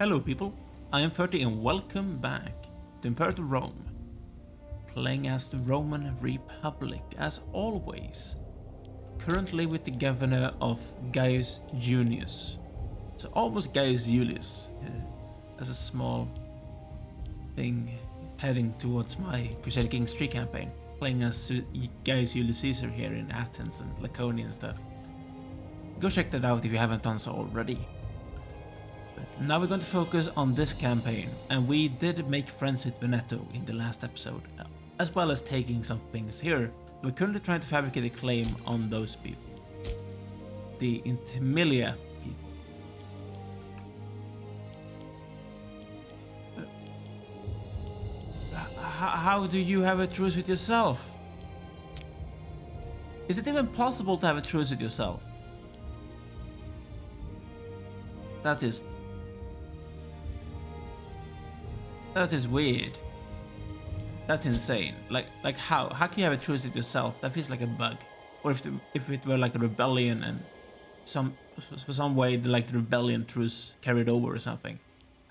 Hello people, I am 30 and welcome back to Imperator Rome, playing as the Roman Republic as always, currently with the governor of Gaius Junius, so almost Gaius Julius, as a small thing heading towards my Crusader Kings 3 campaign, playing as Gaius Julius Caesar here in Athens and Laconia and stuff. Go check that out if you haven't done so already. But now we're going to focus on this campaign, and we did make friends with Veneto in the last episode, as well as taking some things here. We're currently trying to fabricate a claim on those people. The Intimilia people. How do you have a truce with yourself? Is it even possible to have a truce with yourself? That is weird. That's insane. Like how can you have a truce with yourself? That feels like a bug. Or if it were like a rebellion and for some way the rebellion truce carried over or something.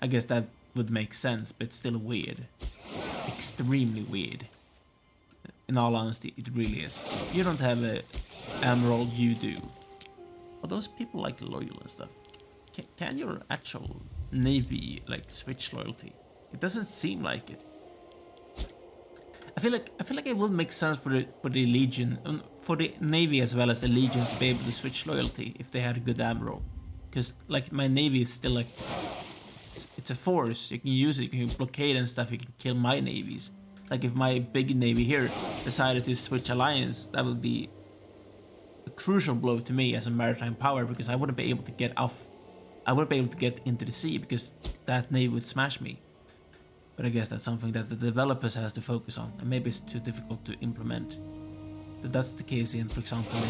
I guess that would make sense, but it's still weird. Extremely weird. In all honesty, it really is. You don't have a emerald, you do. Are those people like loyal and stuff? Can your actual navy like switch loyalty? It doesn't seem like it. I feel like it would make sense for the legion, for the navy as well as the legions to be able to switch loyalty if they had a good admiral. Because like my navy is still like it's a force. You can use it. You can blockade and stuff. You can kill my navies. Like if my big navy here decided to switch alliance, that would be a crucial blow to me as a maritime power, because I wouldn't be able to get off. I wouldn't be able to get into the sea because that navy would smash me. But I guess that's something that the developers has to focus on, and maybe it's too difficult to implement. But that's the case in, for example,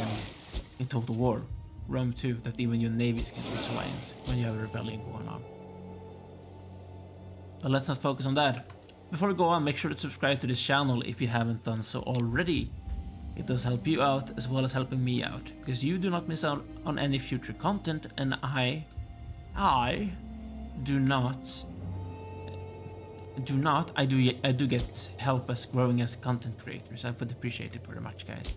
in Total War, Rome 2, that even your navies can switch alliance when you have a rebellion going on. But let's not focus on that. Before we go on, make sure to subscribe to this channel if you haven't done so already. It does help you out as well as helping me out, because you do not miss out on any future content, and I do get help as growing as content creators. I would appreciate it very much, guys.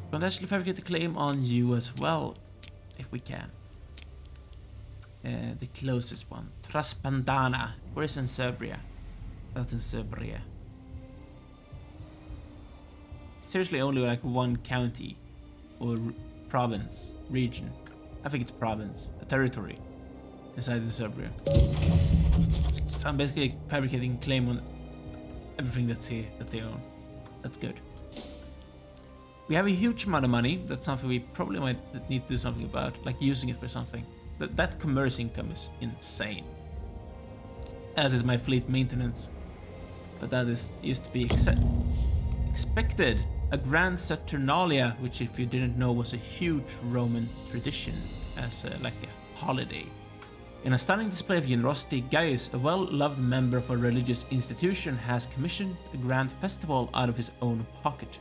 We're going to actually fabricate a claim on you as well, if we can. The closest one, Traspandana. Where is in Serbia? That's in Serbia. Seriously, only like one county or province, region. I think it's province, a territory inside the Serbia. So I'm basically fabricating a claim on everything that's here that they own. That's good. We have a huge amount of money. That's something we probably might need to do something about, like using it for something. But that commerce income is insane. As is my fleet maintenance. But that used to be expected. A Grand Saturnalia, which if you didn't know was a huge Roman tradition as like a holiday. In a stunning display of generosity, Gaius, a well-loved member of a religious institution, has commissioned a grand festival out of his own pocket.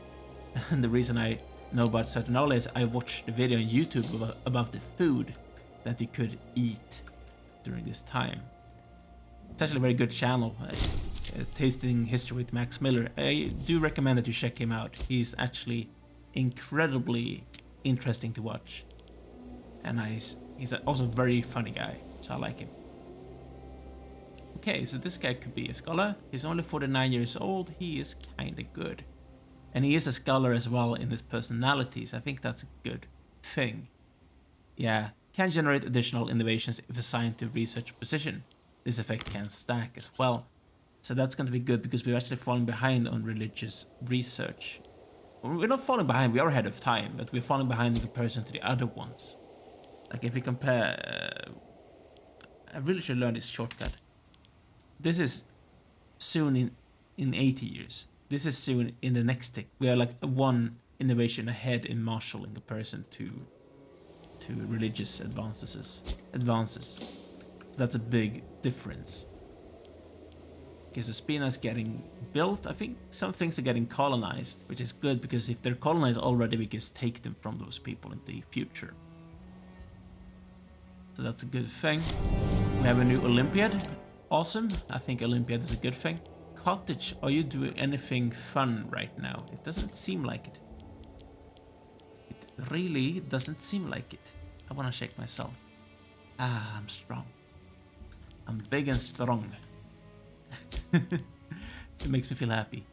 And the reason I know about Saturnalia is I watched the video on YouTube about the food that you could eat during this time. It's actually a very good channel, Tasting History with Max Miller. I do recommend that you check him out. He's actually incredibly interesting to watch. And he's also a very funny guy. So I like him. Okay, so this guy could be a scholar. He's only 49 years old. He is kinda good. And he is a scholar as well in his personalities. I think that's a good thing. Yeah, can generate additional innovations if assigned to research position. This effect can stack as well. So that's going to be good because we're actually falling behind on religious research. We're not falling behind, we are ahead of time, but we're falling behind in comparison to the other ones. Like if we compare... I really should learn this shortcut. This is soon in 80 years. This is soon in the next tick. We are like one innovation ahead in martial in comparison to religious advances. That's a big difference. Okay, so Spina is getting built. I think some things are getting colonized, which is good because if they're colonized already, we can take them from those people in the future. So that's a good thing. We We have a new Olympiad. Awesome. I think Olympiad is a good thing. Cottage, are you doing anything fun right now? It doesn't seem like it. It really doesn't seem like it. I want to shake myself. Ah, I'm strong. I'm big and strong. It makes me feel happy.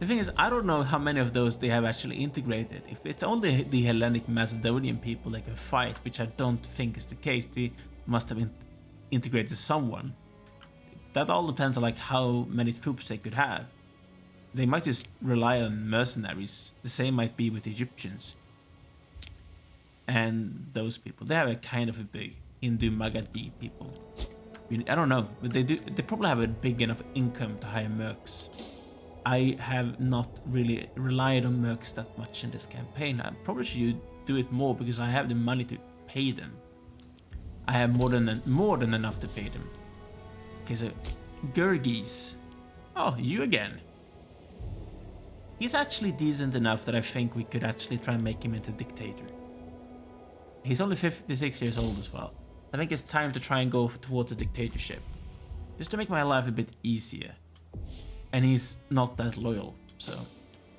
The thing is, I don't know how many of those they have actually integrated. If it's only the Hellenic Macedonian people that can fight, which I don't think is the case, they must have integrated someone. That all depends on like how many troops they could have. They might just rely on mercenaries. The same might be with the Egyptians. And those people, they have a kind of a big Hindu Magadhi people. I don't know, but they probably have a big enough income to hire mercs. I have not really relied on mercs that much in this campaign. I probably should do it more because I have the money to pay them. I have more than enough to pay them. Okay, so Gergis. Oh, you again. He's actually decent enough that I think we could actually try and make him into dictator. He's only 56 years old as well. I think it's time to try and go towards a dictatorship. Just to make my life a bit easier. And he's not that loyal, so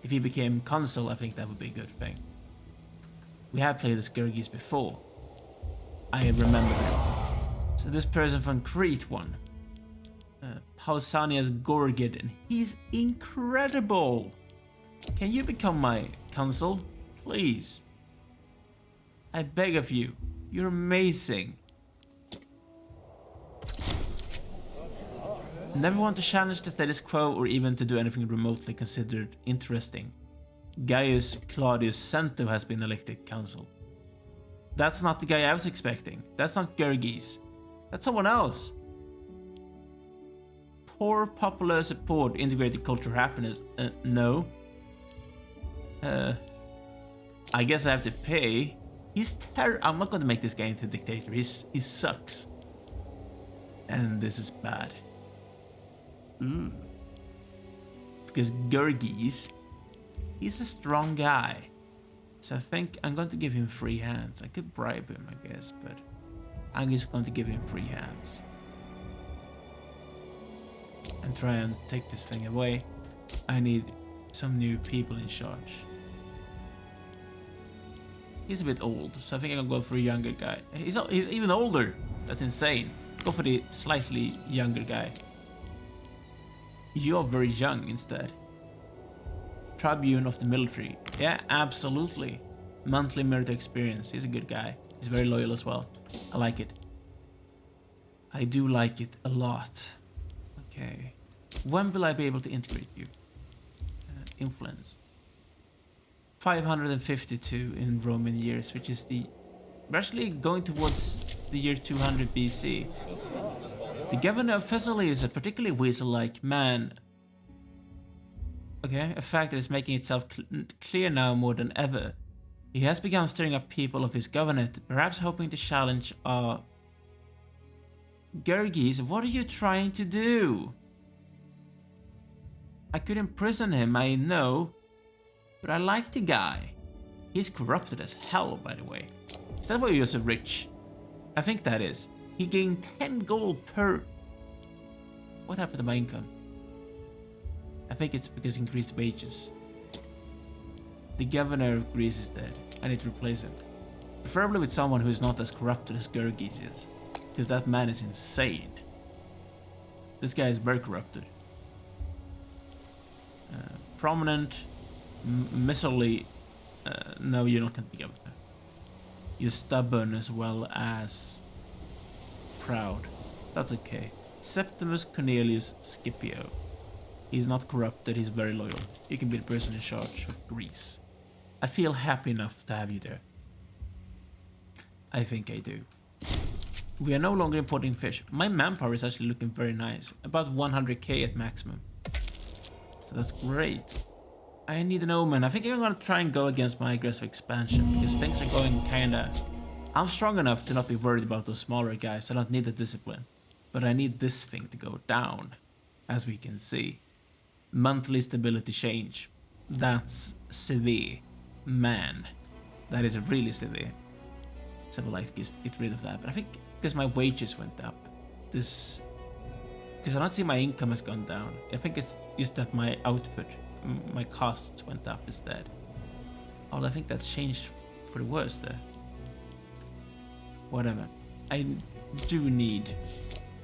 if he became consul, I think that would be a good thing. We have played as Gergis before. I remember that. So this person from Crete won. Pausanias Gorgid, and he's incredible! Can you become my consul? Please. I beg of you. You're amazing. Never want to challenge the status quo or even to do anything remotely considered interesting. Gaius Claudius Cento has been elected consul. That's not the guy I was expecting. That's not Gergis. That's someone else. Poor popular support, integrated culture happiness. No. I guess I have to pay. He's I'm not gonna make this guy into a dictator. He sucks. And this is bad. Because Gergis, he's a strong guy. So I think I'm going to give him free hands. I could bribe him, I guess, but I'm just going to give him free hands. And try and take this thing away. I need some new people in charge. He's a bit old, so I think I'm gonna go for a younger guy. He's even older. That's insane. Go for the slightly younger guy. You're very young instead. Tribune of the military. Yeah, absolutely. Monthly military experience. He's a good guy. He's very loyal as well. I like it. I do like it a lot. Okay. When will I be able to integrate you? Influence. 552 in Roman years, which is we're actually going towards the year 200 BC. The governor of Thessaly is a particularly weasel-like man. Okay, a fact that is making itself clear now more than ever. He has begun stirring up people of his governorate, perhaps hoping to challenge our... Gergis, what are you trying to do? I could imprison him, I know. But I like the guy. He's corrupted as hell, by the way. Is that why you're so rich? I think that is. He gained 10 gold per... What happened to my income? I think it's because he increased wages. The governor of Greece is dead. I need to replace him. Preferably with someone who is not as corrupted as Gergis is. Because that man is insane. This guy is very corrupted. Prominent... miserly... no, you're not going to be governor. You're stubborn as well as... proud. That's okay. Septimus Cornelius Scipio. He's not corrupted, he's very loyal. You can be the person in charge of Greece. I feel happy enough to have you there. I think I do. We are no longer importing fish. My manpower is actually looking very nice. About 100k at maximum. So that's great. I need an omen. I think I'm gonna try and go against my aggressive expansion because things are going kinda... I'm strong enough to not be worried about those smaller guys. I don't need the discipline. But I need this thing to go down, as we can see. Monthly stability change. That's severe. Man, that is really severe. Civilized, get rid of that. But I think Because my wages went up. This... Because I don't see my income has gone down. I think it's just that my output, my costs went up instead. Although I think that's changed for the worse there. Whatever. I do need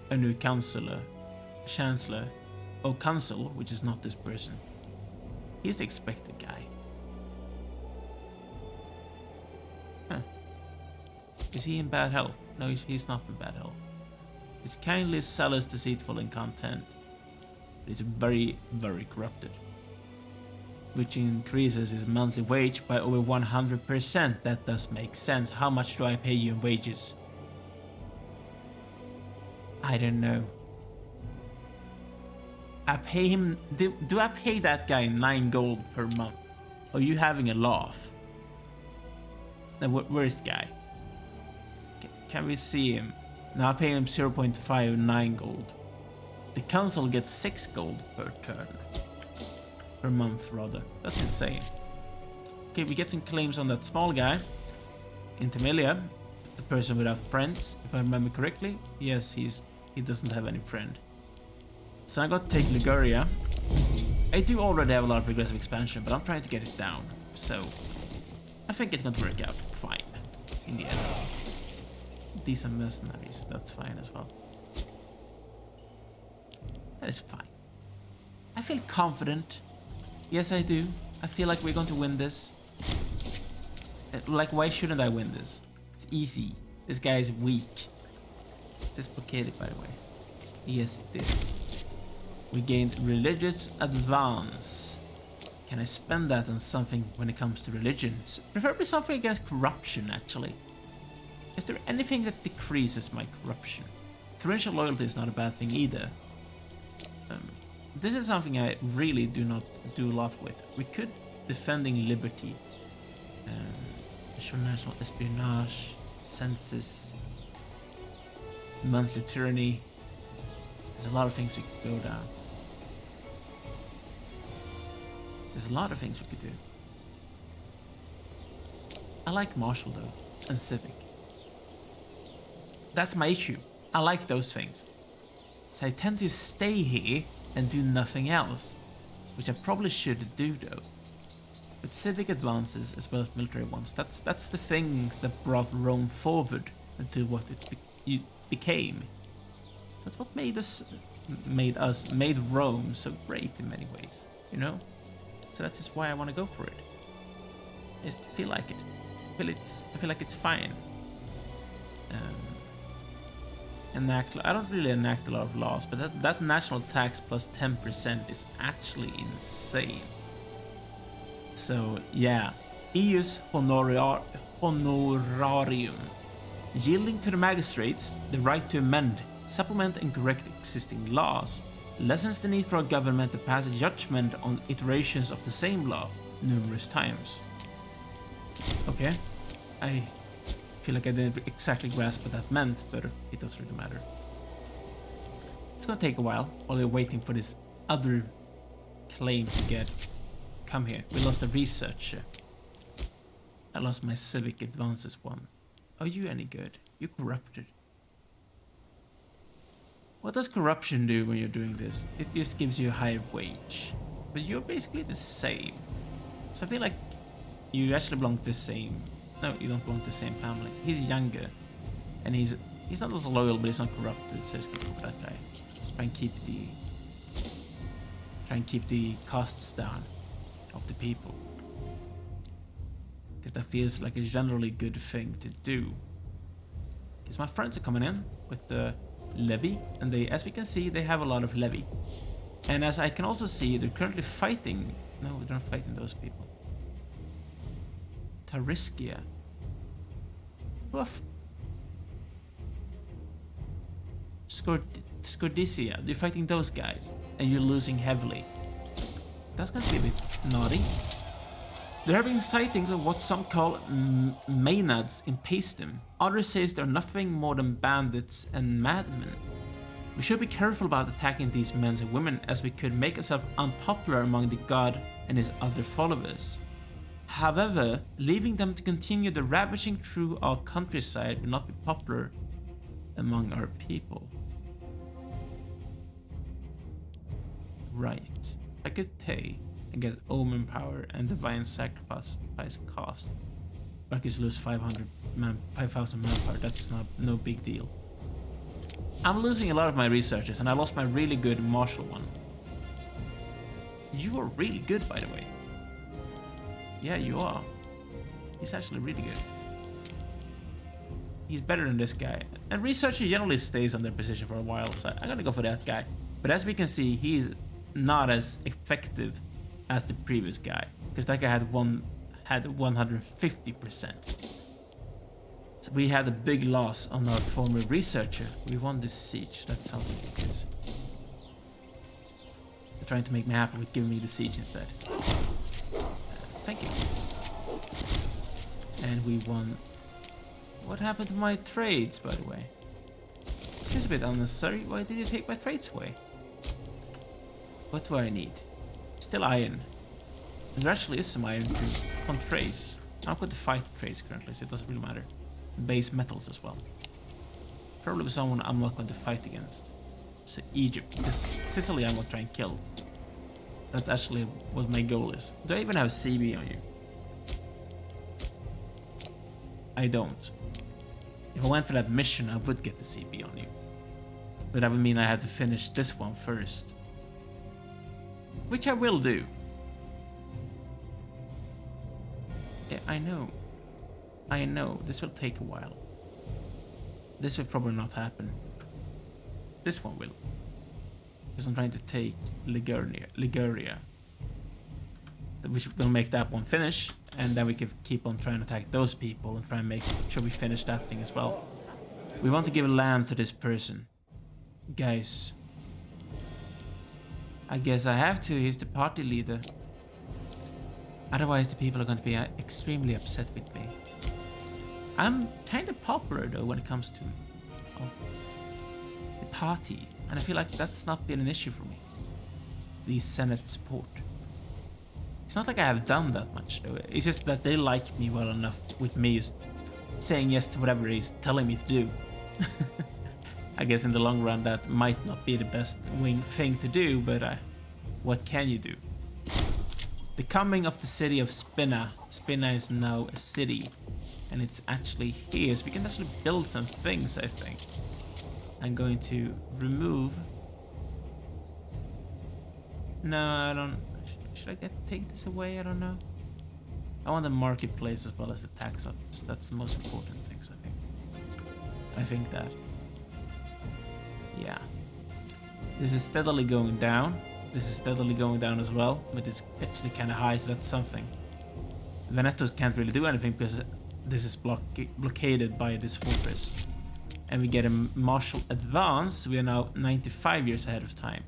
a new chancellor, or council, which is not this person. He's the expected guy. Huh. Is he in bad health? No, he's not in bad health. He's kindly zealous, deceitful, and content. He's very, very corrupted. Which increases his monthly wage by over 100%. That does make sense. How much do I pay you in wages? I don't know. I pay him... Do I pay that guy 9 gold per month? Are you having a laugh? Now, where is the guy? Can we see him? Now I pay him 0.59 gold. The council gets 6 gold per turn. Per month, rather. That's insane. Okay, we get some claims on that small guy. Intermelia, the person without friends, if I remember correctly. Yes, he doesn't have any friend. So I got to take Liguria. I do already have a lot of regressive expansion, but I'm trying to get it down. So I think it's going to work out fine in the end. Decent mercenaries, that's fine as well. That is fine. I feel confident. Yes, I do. I feel like we're going to win this. Like, why shouldn't I win this? It's easy. This guy is weak. It's dislocated, by the way. Yes, it is. We gained religious advance. Can I spend that on something when it comes to religion? Preferably something against corruption, actually. Is there anything that decreases my corruption? Provincial loyalty is not a bad thing either. This is something I really do not do a lot with. We could defending liberty, ensure national espionage, census, monthly tyranny. There's a lot of things we could go down. There's a lot of things we could do. I like martial though, and civic. That's my issue. I like those things. So I tend to stay here and do nothing else, which I probably should do though. But civic advances as well as military ones, that's the things that brought Rome forward into what it became. That's what made Rome so great in many ways, you know? So that's just why I want to go for it. I just feel like it. I feel like it's fine. I don't really enact a lot of laws, but that national tax plus 10% is actually insane. So yeah, EU's honorarium, yielding to the magistrates the right to amend, supplement and correct existing laws, lessens the need for a government to pass a judgment on iterations of the same law numerous times. Okay, I feel like I didn't exactly grasp what that meant, but it doesn't really matter. It's gonna take a while we're waiting for this other claim to get. Come here. We lost a researcher. I lost my civic advances one. Are you any good? You corrupted. What does corruption do when you're doing this? It just gives you a higher wage. But you're basically the same. So I feel like you actually belong to the same. No, you don't belong to the same family. He's younger. And he's not as loyal, but he's not corrupted, so he's gonna go for that guy. Try and keep the costs down of the people, because that feels like a generally good thing to do. Because my friends are coming in with the levy, and they, as we can see, they have a lot of levy. And as I can also see, they're currently fighting. No, they're not fighting those people. Tariskia. Woof. Scordisia. You're fighting those guys, and you're losing heavily. That's gonna be a bit naughty. There have been sightings of what some call maenads in Paestum. Others say they're nothing more than bandits and madmen. We should be careful about attacking these men and women, as we could make ourselves unpopular among the god and his other followers. However, leaving them to continue the ravaging through our countryside will not be popular among our people. Right. I could pay and get Omen Power and Divine Sacrifice cost. Or I could lose 5,000 manpower. That's no big deal. I'm losing a lot of my researchers, and I lost my really good martial one. You are really good, by the way. Yeah, you are. He's actually really good. He's better than this guy. And researcher generally stays on their position for a while, so I'm gonna go for that guy. But as we can see, he's not as effective as the previous guy, because that guy had 150%. So we had a big loss on our former researcher. We won this siege. That's something because they're trying to make me happy with giving me the siege instead. Thank you. And we won. What happened to my trades, by the way? It's a bit unnecessary. Why did you take my trades away? What do I need? Still iron. And there actually is some iron on trays. I'm going to fight trays currently, so it doesn't really matter. Base metals as well. Probably with someone I'm not going to fight against. So Egypt, because Sicily I'm going to try and kill. That's actually what my goal is. Do I even have CB on you? I don't. If I went for that mission, I would get the CB on you. But that would mean I had to finish this one first. Which I will do. Yeah, I know. I know, this will take a while. This will probably not happen. This one will. Because I'm trying to take Liguria. We should gonna make that one finish, and then we can keep on trying to attack those people and try and make sure we finish that thing as well. We want to give land to this person. Guys. I guess I have to, he's the party leader. Otherwise the people are going to be extremely upset with me. I'm kind of popular though when it comes to the party, and I feel like that's not been an issue for me. The Senate support. It's not like I have done that much though, it's just that they like me well enough with me just saying yes to whatever he's telling me to do. I guess in the long run that might not be the best thing to do, but what can you do? The coming of the city of Spina. Spina is now a city. And it's actually here, so we can actually build some things, I think. I'm going to remove... No, I don't... Should I take this away? I don't know. I want the marketplace as well as the tax office. That's the most important things, I think. I think that. Yeah. This is steadily going down. This is steadily going down as well, but it's actually kind of high, so that's something. Veneto can't really do anything because this is blockaded by this fortress. And we get a martial advance. We are now 95 years ahead of time.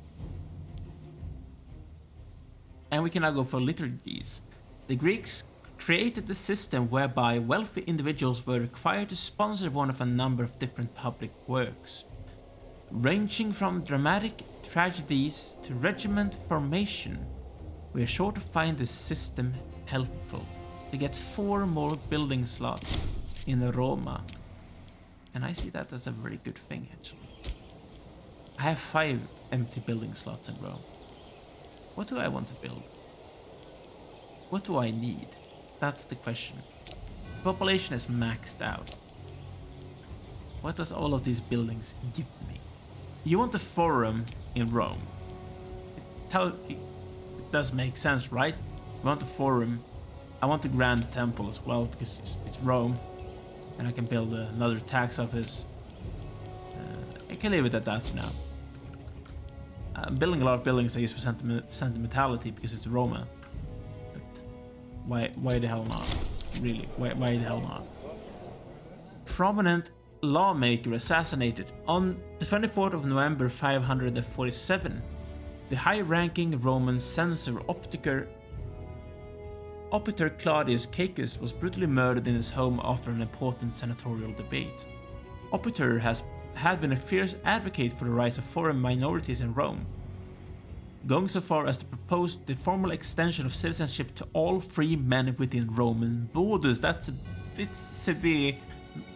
And we can now go for liturgies. The Greeks created a system whereby wealthy individuals were required to sponsor one of a number of different public works, ranging from dramatic tragedies to regiment formation. We are sure to find this system helpful. To get 4 more building slots in Roma. And I see that as a very good thing, actually. I have 5 empty building slots in Rome. What do I want to build? What do I need? That's the question. The population is maxed out. What does all of these buildings give me? You want the forum in Rome. It does make sense, right? You want the forum. I want the Grand Temple as well, because it's Rome. And I can build another tax office. I can leave it at that for now. I'm building a lot of buildings I use for sentimentality because it's Roma. But why the hell not? Really, why the hell not? Prominent lawmaker assassinated on the 24th of November 547. The high-ranking Roman censor Opiter Claudius Caecus was brutally murdered in his home after an important senatorial debate. Opiter had been a fierce advocate for the rights of foreign minorities in Rome, going so far as to propose the formal extension of citizenship to all free men within Roman borders. That's a bit severe,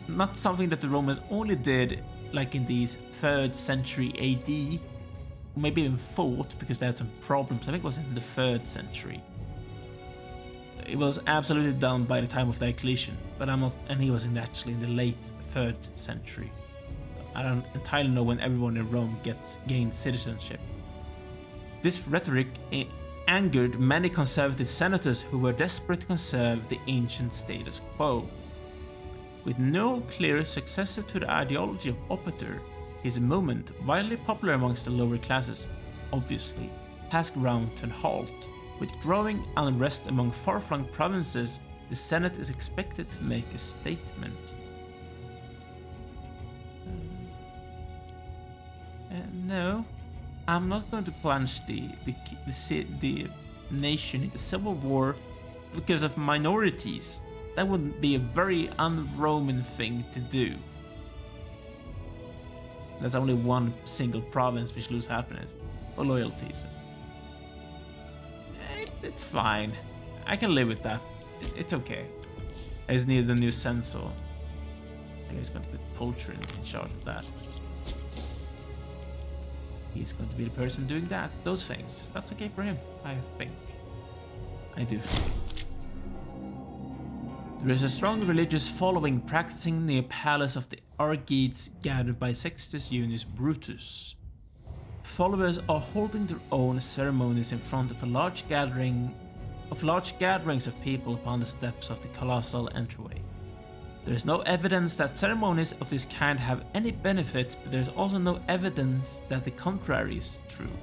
not something that the Romans only did like in the 3rd century AD, maybe even 4th, because they had some problems. I think it was in the 3rd century. It was absolutely done by the time of Diocletian, but I'm not, and he was actually in the late 3rd century. I don't entirely know when everyone in Rome gained citizenship. This rhetoric angered many conservative senators who were desperate to conserve the ancient status quo. With no clear successor to the ideology of Opater, his movement, widely popular amongst the lower classes, obviously, has ground to a halt. With growing unrest among far-flung provinces, the Senate is expected to make a statement. No, I'm not going to plunge the nation into civil war because of minorities. That would be a very un-Roman thing to do. There's only one single province which lose happiness or loyalties. It's fine. I can live with that. It's okay. I just need a new censor. I guess going to put Poultry in charge of that. He's going to be the person doing those things. That's okay for him, I think. I do think. There is a strong religious following practicing near palace of the Argeads gathered by Sextus Junius Brutus. Followers are holding their own ceremonies in front of large gatherings of people upon the steps of the colossal entryway. There is no evidence that ceremonies of this kind have any benefit, but there is also no evidence that the contrary is true.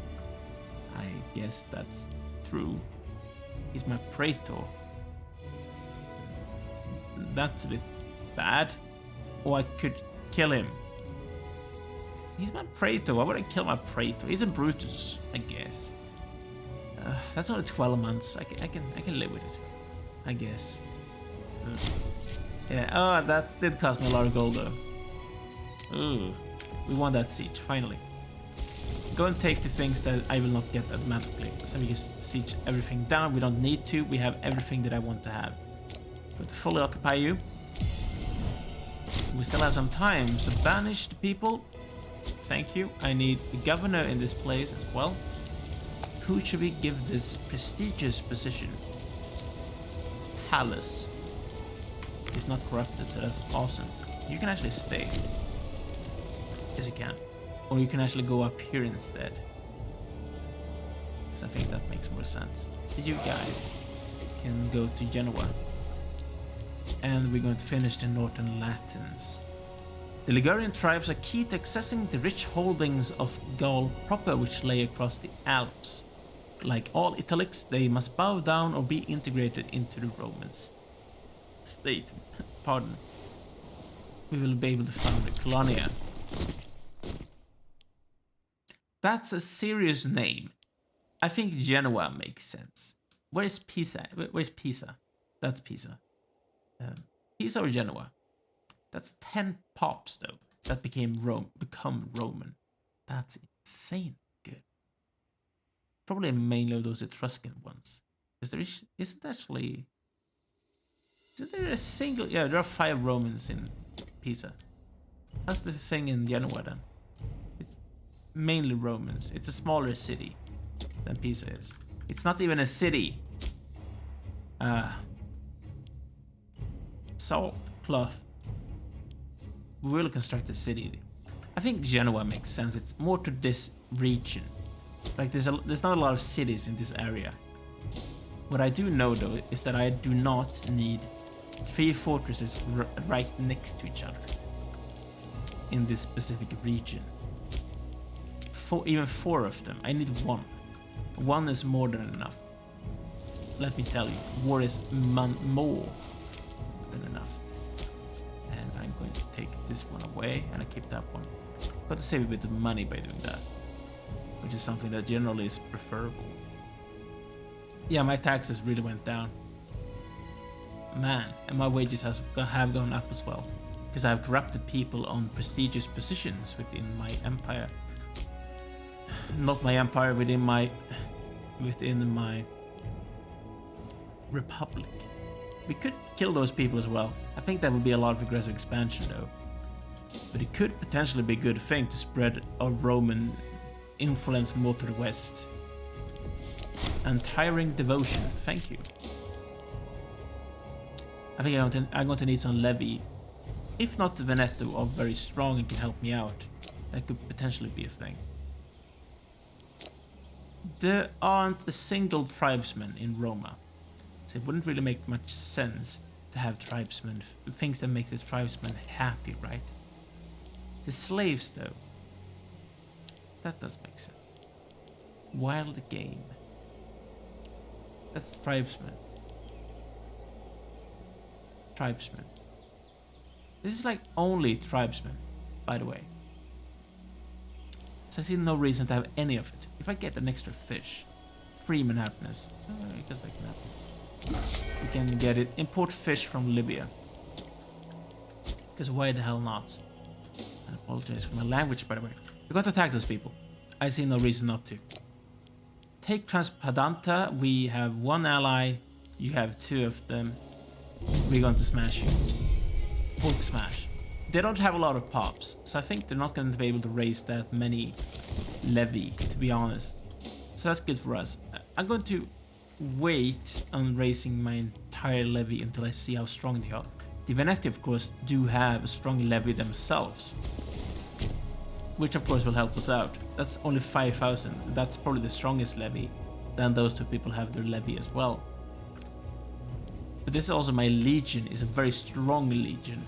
I guess that's true. He's my praetor. That's a bit bad. Or I could kill him. He's my praetor. Why would I kill my praetor? He's a Brutus, I guess. That's only 12 months. I can live with it, I guess. Yeah. Oh, that did cost me a lot of gold though. Ooh, we won that siege finally. Go and take the things that I will not get automatically. So we just siege everything down. We don't need to. We have everything that I want to have. Going to fully occupy you. We still have some time, so banish the people. Thank you. I need a governor in this place as well. Who should we give this prestigious position? Palace. He's not corrupted, so that's awesome. You can actually stay. Yes, you can. Or you can actually go up here instead. Because I think that makes more sense. You guys can go to Genoa. And we're going to finish the Northern Latins. The Ligurian tribes are key to accessing the rich holdings of Gaul proper, which lay across the Alps. Like all Italics, they must bow down or be integrated into the Roman state. Pardon. We will be able to found a colonia. That's a serious name. I think Genoa makes sense. Where's Pisa? Where's Pisa? That's Pisa. Pisa or Genoa? That's 10 pops though. That become Roman. That's insane good. Probably mainly of those Etruscan ones. Because isn't there a single? Yeah, there are 5 Romans in Pisa. How's the thing in Genoa then? It's mainly Romans. It's a smaller city than Pisa is. It's not even a city. Salt, cloth. We will construct a city. I think Genoa makes sense. It's more to this region. Like there's not a lot of cities in this area. What I do know though is that I do not need 3 fortresses right next to each other in this specific region. Even 4 of them. I need 1. 1 is more than enough. Let me tell you, war is more than enough. And I'm going to take this one away and I keep that one. Got to save a bit of money by doing that, which is something that generally is preferable. Yeah, my taxes really went down. Man, and my wages have gone up as well. Because I have corrupted people on prestigious positions within my empire. Not my empire, within my republic. We could kill those people as well. I think that would be a lot of aggressive expansion though. But it could potentially be a good thing to spread a Roman influence more to the west. Untiring devotion, thank you. I think I'm going to need some levy. If not the Veneto are very strong and can help me out, that could potentially be a thing. There aren't a single tribesman in Roma, so it wouldn't really make much sense to have tribesmen, things that make the tribesmen happy, right? The slaves, though, that does make sense. Wild game. That's tribesmen. Tribesmen. This is like only tribesmen, by the way. So I see no reason to have any of it. If I get an extra fish, freeman happiness, I guess that can happen. We can get it. Import fish from Libya. Because why the hell not? I apologize for my language, by the way. We're going to attack those people. I see no reason not to. Take Transpadanta. We have one ally. You have two of them. We're going to smash you. Hulk smash. They don't have a lot of pops, so I think they're not going to be able to raise that many levy, to be honest. So that's good for us. I'm going to wait on raising my entire levy until I see how strong they are. The Veneti, of course, do have a strong levy themselves, which of course will help us out. That's only 5,000. That's probably the strongest levy. Then those two people have their levy as well. But this is also my legion, is a very strong legion.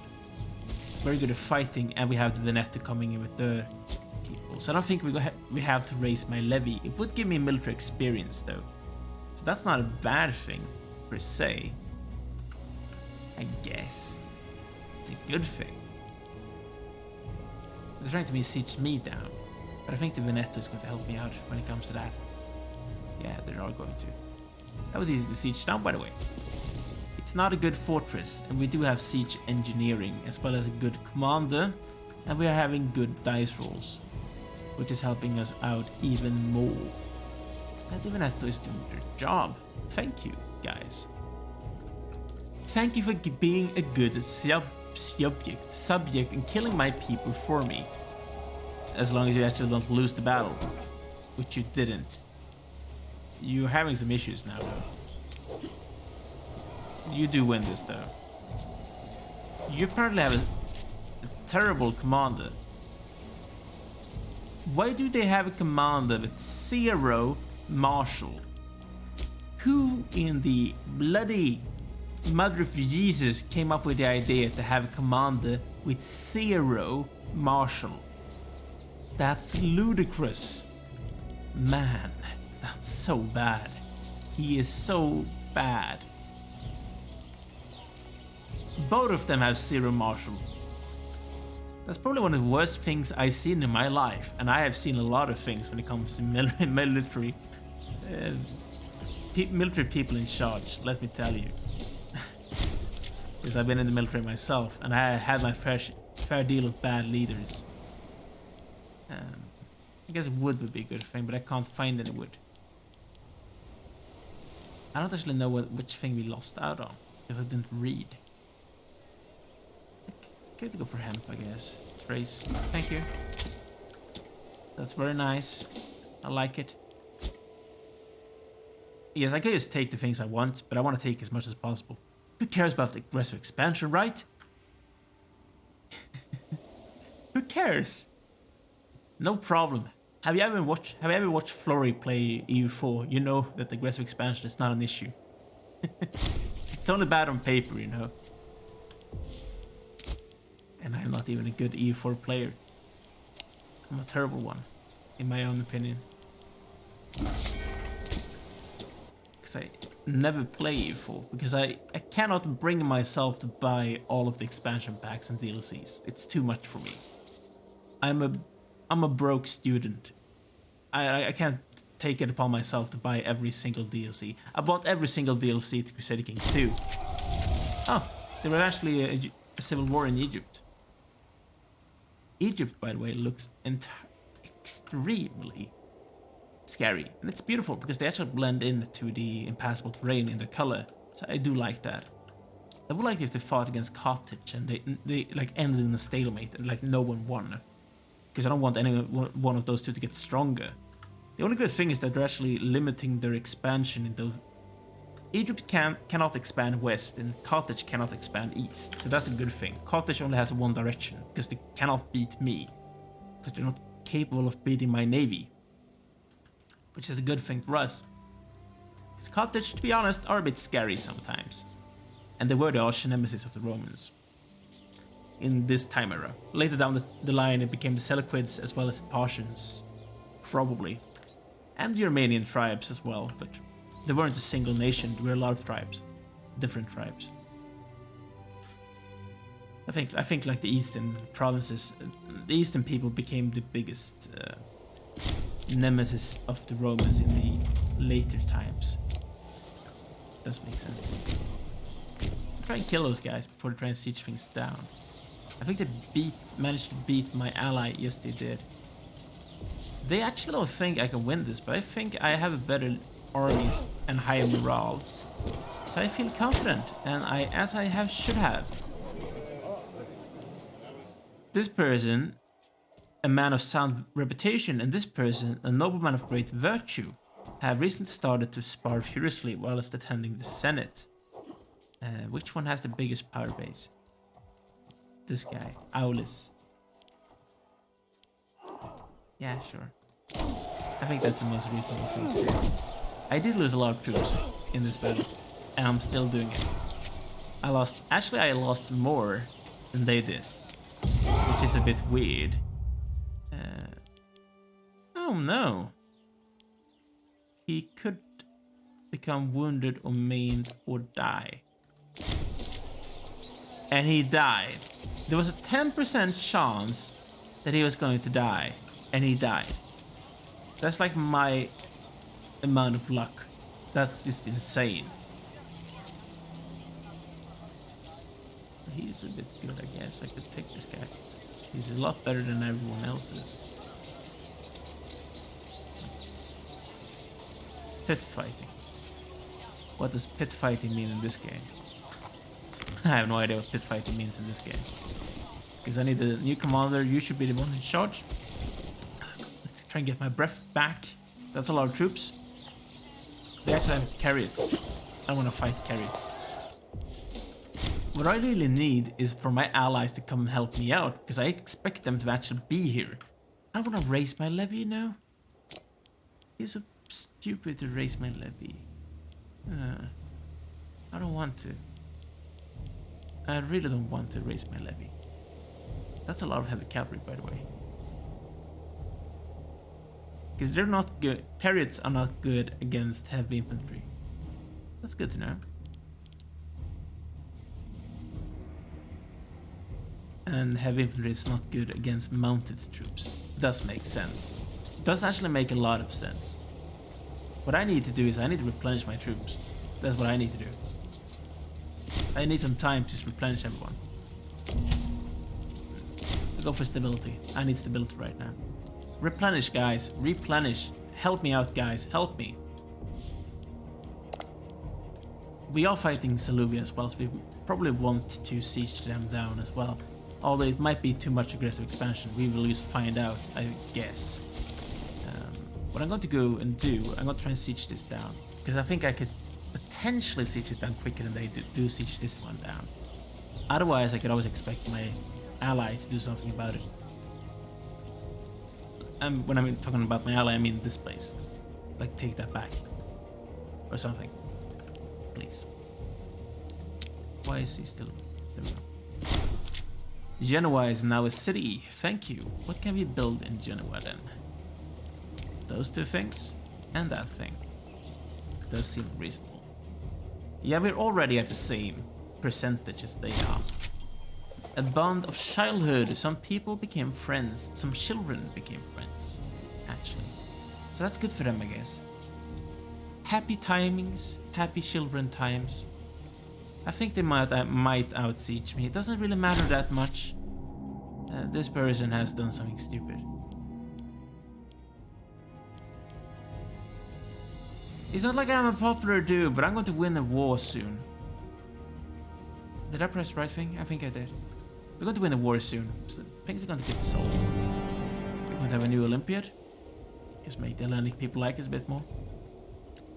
It's very good at fighting, and we have the Veneto coming in with their people. So I don't think we have to raise my levy. It would give me military experience though. So that's not a bad thing, per se. I guess. It's a good thing. They're trying to siege me down. But I think the Veneto is going to help me out when it comes to that. Yeah, they are going to. That was easy to siege down, by the way. It's not a good fortress, and we do have siege engineering, as well as a good commander, and we are having good dice rolls, which is helping us out even more. And the Veneto is doing their job. Thank you, guys. Thank you for being a good subject and killing my people for me. As long as you actually don't lose the battle, which you didn't. You're having some issues now, though. You do win this, though. You apparently have a terrible commander. Why do they have a commander with 0 marshal? Who in the bloody mother of Jesus came up with the idea to have a commander with 0 marshal? That's ludicrous. Man, that's so bad. He is so bad. Both of them have 0 marshal. That's probably one of the worst things I've seen in my life, and I have seen a lot of things when it comes to military people in charge, let me tell you. Because I've been in the military myself, and I had my fair deal of bad leaders. I guess wood would be a good thing, but I can't find any wood. I don't actually know which thing we lost out on, because I didn't read. Good to go for hemp, I guess. Trace. Thank you. That's very nice. I like it. Yes, I could just take the things I want, but I want to take as much as possible. Who cares about the aggressive expansion, right? Who cares? No problem. Have you ever watched Flory play EU4? You know that the aggressive expansion is not an issue. It's only bad on paper, you know. And I'm not even a good EU4 player. I'm a terrible one, in my own opinion. Because I never play EU4, because I cannot bring myself to buy all of the expansion packs and DLCs. It's too much for me. I'm a broke student. I can't take it upon myself to buy every single DLC. I bought every single DLC to Crusader Kings 2. Oh, there was actually a civil war in Egypt. Egypt, by the way, looks extremely scary. And it's beautiful because they actually blend into the impassable terrain in the color. So I do like that. I would like if they fought against Carthage and they like ended in a stalemate and like no one won. Because I don't want any one of those two to get stronger. The only good thing is that they're actually limiting their expansion into... Egypt cannot expand west and Carthage cannot expand east. So that's a good thing. Carthage only has one direction because they cannot beat me. Because they're not capable of beating my navy. Which is a good thing for us. Because Carthage, to be honest, are a bit scary sometimes. And they were the arch nemesis of the Romans in this time era. Later down the line it became the Seleucids as well as the Parthians, probably. And the Armenian tribes as well, but they weren't a single nation, there were a lot of tribes. Different tribes. I think like the eastern provinces, the eastern people became the biggest nemesis of the Romans in the later times. Does make sense. Try and kill those guys before they try and siege things down. I think they managed to beat my ally. Yes, they did. They actually don't think I can win this, but I think I have a better armies and higher morale. So I feel confident, and as I should have. This person, a man of sound reputation, and this person, a nobleman of great virtue, have recently started to spar furiously whilst attending the Senate. Which one has the biggest power base? This guy, Aulus. Yeah, sure. I think that's the most reasonable thing to do. I did lose a lot of troops in this battle, and I'm still doing it. I lost more than they did, which is a bit weird. Oh no. He could become wounded or maimed or die. And he died. There was a 10% chance that he was going to die, and he died. That's like my amount of luck. That's just insane. He's a bit good, I guess. I could take this guy. He's a lot better than everyone else is. Pit fighting. What does pit fighting mean in this game? I have no idea what pit fighting means in this game. Because I need a new commander. You should be the one in charge. Let's try and get my breath back. That's a lot of troops. They actually have chariots. I want to fight chariots. What I really need is for my allies to come and help me out. Because I expect them to actually be here. I want to raise my levy now. It's so stupid to raise my levy. I don't want to. I really don't want to raise my levy. That's a lot of heavy cavalry, by the way. Because they're not good. Chariots are not good against heavy infantry. That's good to know. And heavy infantry is not good against mounted troops. Does make sense. Does actually make a lot of sense. What I need to do is I need to replenish my troops. That's what I need to do. So I need some time to replenish everyone. I go for stability. I need stability right now. Replenish, guys. Replenish. Help me out, guys. Help me. We are fighting Saluvia as well, so we probably want to siege them down as well. Although it might be too much aggressive expansion. We will just find out, I guess. What I'm going to go and do, I'm going to try and siege this down. Because I think I could potentially siege it down quicker than they do siege this one down. Otherwise, I could always expect my ally to do something about it. And when I'm talking about my ally, I mean this place. Like, take that back. Or something. Please. Why is he still... There we go. Genoa is now a city. Thank you. What can we build in Genoa then? Those two things and that thing. Does seem reasonable. Yeah, we're already at the same percentage as they are. A bond of childhood. Some people became friends. Some children became friends, actually. So that's good for them, I guess. Happy timings. Happy children times. I think they might out-siege me. It doesn't really matter that much. This person has done something stupid. It's not like I'm a popular dude, but I'm going to win a war soon. Did I press the right thing? I think I did. We're going to win the war soon, so things are going to get solved. We're going to have a new Olympiad. Just make the Atlantic people like us a bit more.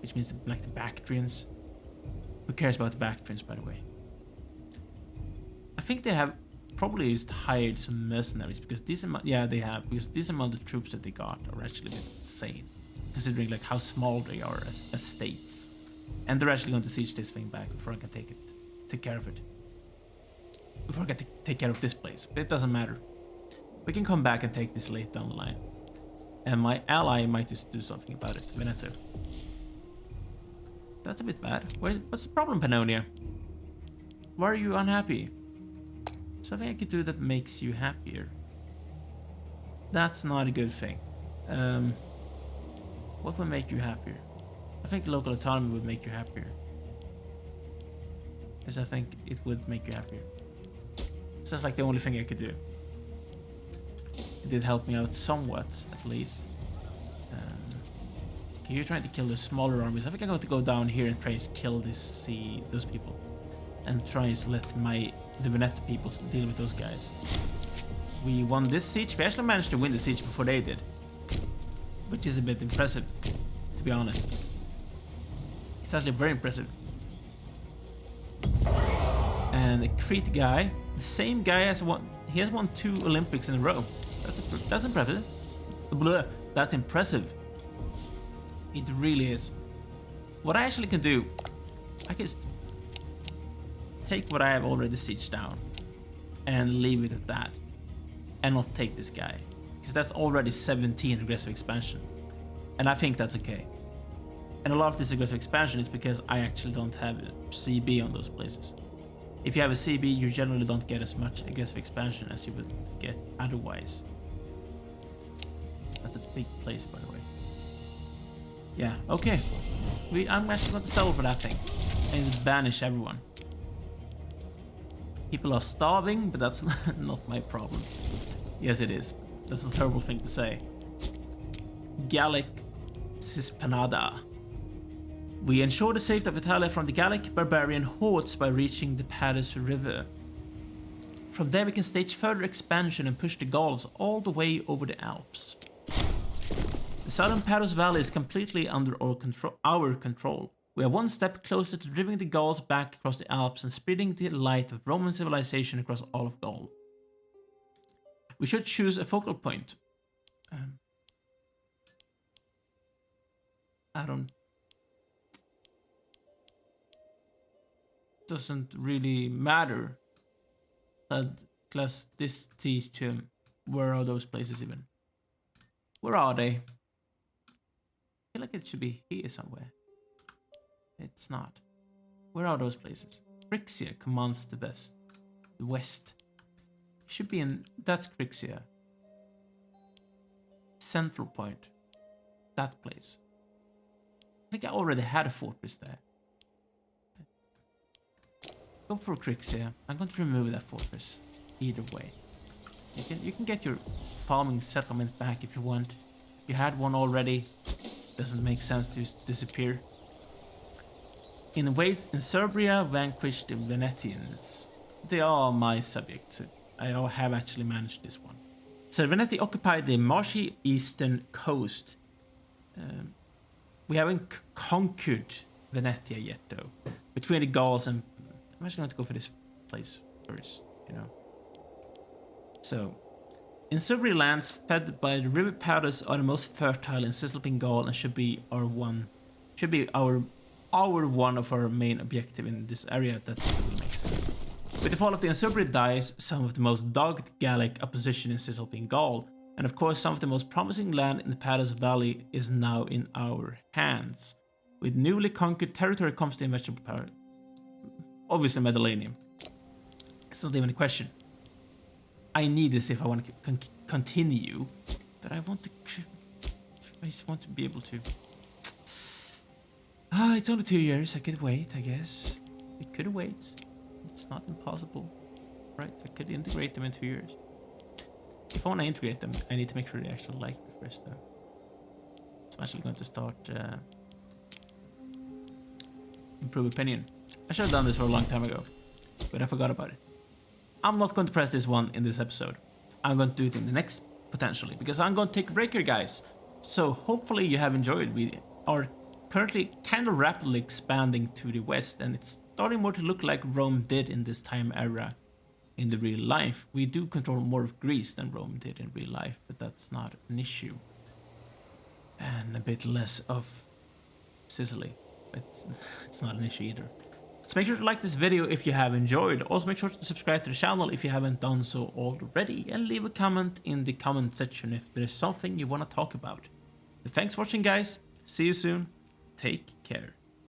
Which means like the Bactrians. Who cares about the Bactrians, by the way? I think they have probably just hired some mercenaries because this amount, yeah, they have, because this amount of troops that they got are actually a bit insane, considering like how small they are as states. And they're actually going to siege this thing back before I can take care of it. Before I get to take care of this place, but it doesn't matter. We can come back and take this late down the line. And my ally might just do something about it, Veneto. That's a bit bad. What's the problem, Pannonia? Why are you unhappy? Something I could do that makes you happier. That's not a good thing. What would make you happier? I think local autonomy would make you happier. Yes, I think it would make you happier. So that's like the only thing I could do. It did help me out somewhat, at least. Okay, you're trying to kill the smaller armies. I think I'm going to go down here and try to kill those people. And try to let the Veneto people deal with those guys. We won this siege. We actually managed to win the siege before they did. Which is a bit impressive, to be honest. It's actually very impressive. And the Crete guy, the same guy has won. He has won 2 Olympics in a row. That's impressive. Blah, that's impressive. It really is. What I actually can do, I can just take what I have already sieged down and leave it at that, and not take this guy, because that's already 17 aggressive expansion, and I think that's okay. And a lot of this aggressive expansion is because I actually don't have a CB on those places. If you have a CB, you generally don't get as much aggressive expansion as you would get otherwise. That's a big place, by the way. Yeah, okay. I'm actually going to settle for that thing and just banish everyone. People are starving, but that's not my problem. Yes, it is. That's a terrible thing to say. Gallic Cispanada. We ensure the safety of Italia from the Gallic barbarian hordes by reaching the Padus River. From there we can stage further expansion and push the Gauls all the way over the Alps. The southern Padus Valley is completely under our control. We are one step closer to driving the Gauls back across the Alps and spreading the light of Roman civilization across all of Gaul. We should choose a focal point. Doesn't really matter. Class this teach to him. Where are those places even? Where are they? I feel like it should be here somewhere. It's not. Where are those places? Crixia commands the west. Should be in. That's Crixia. Central point. That place. I think I already had a fortress there. Go for Crixia. I'm going to remove that fortress. Either way. You can get your farming settlement back if you want. You had one already. Doesn't make sense to disappear. In ways, in Serbia vanquished the Venetians. They are my subject. I have actually managed this one. So Veneti occupied the marshy eastern coast. We haven't conquered Venetia yet, though. Between the Gauls and... I'm actually going to go for this place first, you know. So, in Sudbury lands fed by the river Padus are the most fertile in Cisalpine Gaul and should be our one of our main objective in this area. That doesn't really make sense. With the fall of the Insubri dies some of the most dogged Gallic opposition in Cisalpine Gaul, and of course some of the most promising land in the Padus Valley is now in our hands. With newly conquered territory comes the inevitable power. Obviously Mediolanum. It's not even a question. I need this if I want to continue, but I just want to be able to. It's only 2 years. I could wait, I guess. It could wait. It's not impossible, right? I could integrate them in 2 years. If I want to integrate them, I need to make sure they actually like me first, though. So I'm actually going to start improve opinion. I should have done this for a long time ago. but I forgot about it. I'm not going to press this one in this episode. I'm going to do it in the next, potentially, because I'm going to take a break here, guys. So hopefully you have enjoyed. We are currently kind of rapidly expanding to the west, and it's starting more to look like Rome did in this time era in the real life. We do control more of Greece than Rome did in real life, but that's not an issue. And a bit less of Sicily, but it's not an issue either. So make sure to like this video if you have enjoyed. Also make sure to subscribe to the channel if you haven't done so already, and leave a comment in the comment section if there's something you want to talk about. But thanks for watching, guys. See you soon. Take care.